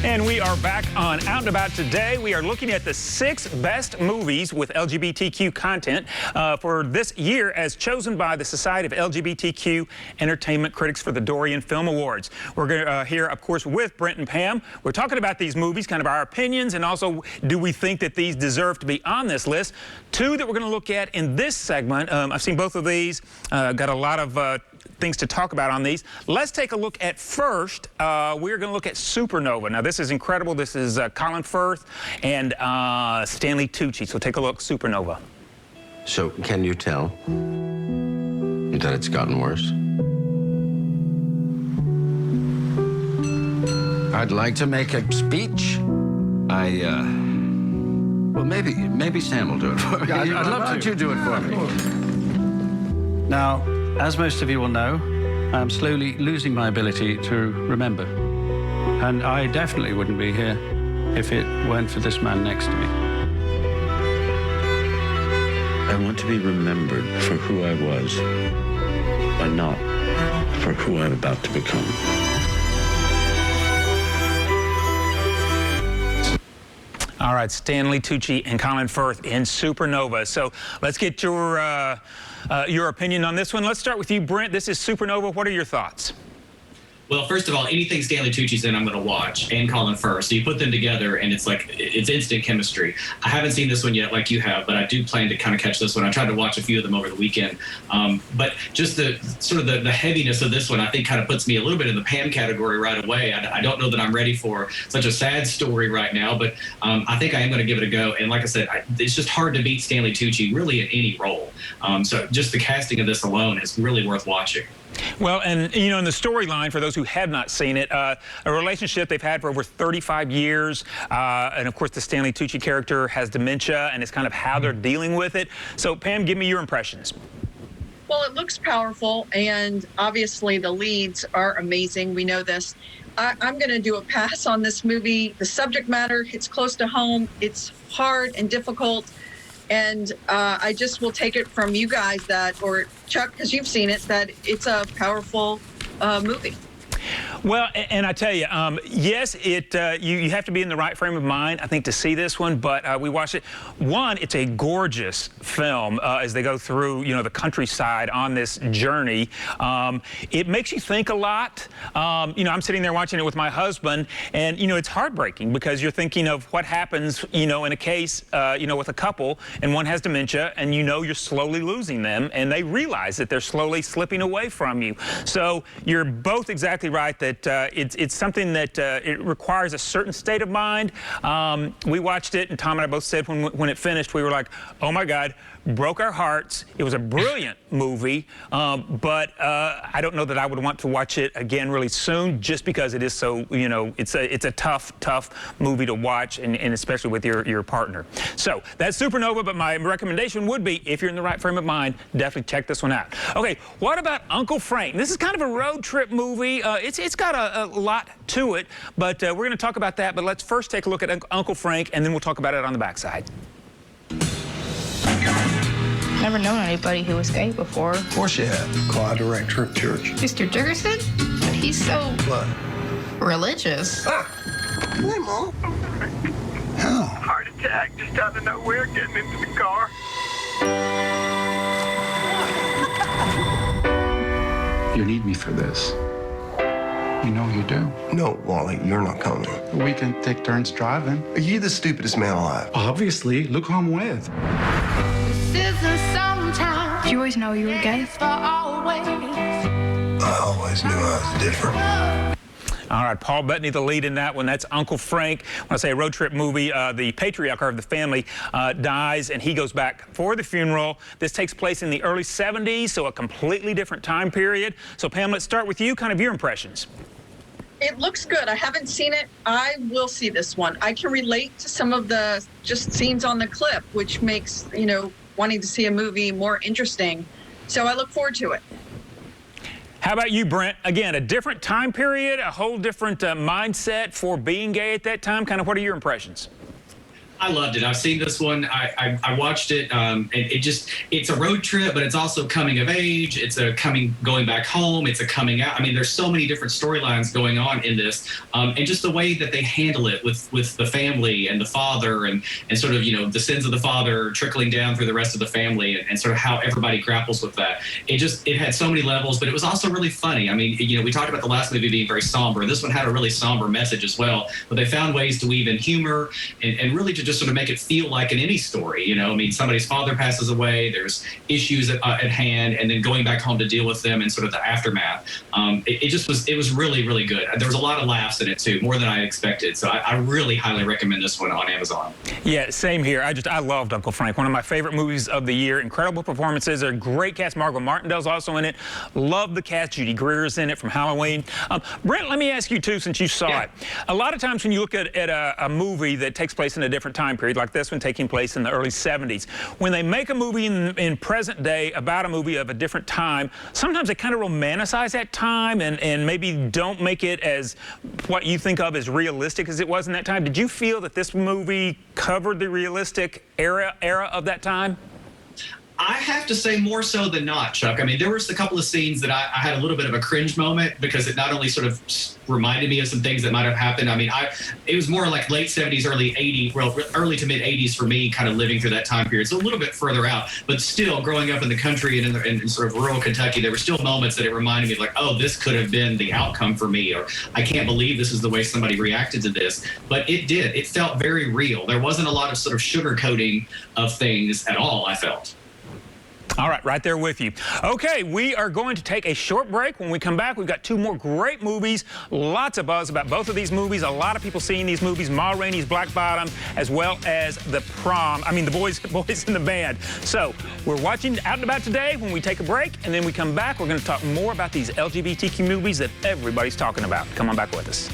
And we are back on Out and About today. We are looking at the 6 best movies with LGBTQ content for this year as chosen by the Society of LGBTQ Entertainment Critics for the Dorian Film Awards. We're going to here, of course, with Brent and Pam. We're talking about these movies, kind of our opinions, and also do we think that these deserve to be on this list. 2 that we're going to look at in this segment. I've seen both of these. Got a lot of things to talk about on these. Let's take a look at first. We're going to look at Supernova. Now, this is incredible. This is Colin Firth and Stanley Tucci. So take a look, Supernova. So, can you tell that it's gotten worse? I'd like to make a speech. Well, maybe Sam will do it for me. Yeah, I'd love to. Why don't you do it for me? Now, as most of you will know, I am slowly losing my ability to remember. And I definitely wouldn't be here if it weren't for this man next to me. I want to be remembered for who I was, but not for who I'm about to become. All right, Stanley Tucci and Colin Firth in Supernova. So let's get your opinion on this one. Let's start with you, Brent. This is Supernova. What are your thoughts? Well, first of all, anything Stanley Tucci's in, I'm going to watch, and Colin Firth. So you put them together, and it's like, it's instant chemistry. I haven't seen this one yet like you have, but I do plan to kind of catch this one. I tried to watch a few of them over the weekend. But just the sort of the heaviness of this one, I think kind of puts me a little bit in the Pam category right away. I don't know that I'm ready for such a sad story right now, but I think I am going to give it a go. And like I said, it's just hard to beat Stanley Tucci really in any role. So just the casting of this alone is really worth watching. Well, and, you know, in the storyline, for those who have not seen it, a relationship they've had for over 35 years. And, of course, the Stanley Tucci character has dementia, and it's kind of how they're dealing with it. So, Pam, give me your impressions. Well, it looks powerful, and obviously the leads are amazing. We know this. I'm going to do a pass on this movie. The subject matter hits close to home. It's hard and difficult. And I just will take it from you guys that, or Chuck, because you've seen it, that it's a powerful movie. Well, and I tell you, yes, you have to be in the right frame of mind, I think, to see this one. But we watched it. One, it's a gorgeous film as they go through, you know, the countryside on this journey. It makes you think a lot. You know, I'm sitting there watching it with my husband, and, you know, it's heartbreaking because you're thinking of what happens, you know, in a case, you know, with a couple, and one has dementia, and you know you're slowly losing them, and they realize that they're slowly slipping away from you. So you're both exactly right that it's something that it requires a certain state of mind. We watched it, and Tom and I both said when it finished, we were like, oh my God, broke our hearts. It was a brilliant movie, but I don't know that I would want to watch it again really soon, just because it is so, you know, it's a tough movie to watch, and especially with your partner. So that's Supernova, but my recommendation would be, if you're in the right frame of mind, definitely check this one out. Okay, what about Uncle Frank? This is kind of a road trip movie. It's got a lot to it, but we're going to talk about that. But let's first take a look at Uncle Frank, and then we'll talk about it on the backside. Never known anybody who was gay before. Of course you have. Clyde, director of church. Mr. Dickerson? But he's so... What? Religious. Ah! Hey, Mom. How? Heart attack, just out of nowhere, getting into the car. You need me for this. You know you do. No, Wally, you're not coming. We can take turns driving. Are you the stupidest man alive? Obviously. Look who I'm with. Did you always know you were gay? I always knew I was different. All right, Paul Bettany, the lead in that one. That's Uncle Frank. When I say a road trip movie, the patriarch of the family dies, and he goes back for the funeral. This takes place in the early 70s, so a completely different time period. So, Pam, let's start with you, kind of your impressions. It looks good. I haven't seen it. I will see this one. I can relate to some of the just scenes on the clip, which makes, you know, wanting to see a movie more interesting. So I look forward to it. How about you, Brent? Again, a different time period, a whole different mindset for being gay at that time. Kind of what are your impressions? I loved it. I've seen this one. I watched it. It's a road trip, but it's also coming of age. It's going back home. It's a coming out. I mean, there's so many different storylines going on in this, and just the way that they handle it with the family and the father, and sort of, the sins of the father trickling down through the rest of the family, and sort of how everybody grapples with that. It had so many levels, but it was also really funny. I mean, we talked about the last movie being very somber. This one had a really somber message as well, but they found ways to weave in humor and really to just sort of make it feel like in any story. I mean, somebody's father passes away, there's issues at hand, and then going back home to deal with them and sort of the aftermath. It was really, really good. There was a lot of laughs in it too, more than I expected. So I really highly recommend this one on Amazon. Yeah, same here. I loved Uncle Frank. One of my favorite movies of the year. Incredible performances. A great cast. Margot Martindale's also in it. Love the cast. Judy Greer's in it from Halloween. Brent, let me ask you too, since you saw it. A lot of times when you look at a movie that takes place in a different time period, like this one taking place in the early 70s, when they make a movie in present day about a movie of a different time, sometimes they kind of romanticize that time and maybe don't make it as what you think of as realistic as it was in that time. Did you feel that this movie covered the realistic era of that time? I have to say more so than not, Chuck. I mean, there was a couple of scenes that I had a little bit of a cringe moment because it not only sort of reminded me of some things that might have happened. I mean, it was more like late 70s, early 80s, well, early to mid 80s for me, kind of living through that time period. So a little bit further out, but still growing up in the country and in sort of rural Kentucky, there were still moments that it reminded me like, oh, this could have been the outcome for me, or I can't believe this is the way somebody reacted to this. But it did. It felt very real. There wasn't a lot of sort of sugarcoating of things at all, I felt. All right, right there with you. Okay, we are going to take a short break. When we come back, we've got two more great movies. Lots of buzz about both of these movies. A lot of people seeing these movies, Ma Rainey's Black Bottom, as well as The Boys in the Band. So we're watching Out and About today. When we take a break, and then we come back, we're going to talk more about these LGBTQ movies that everybody's talking about. Come on back with us.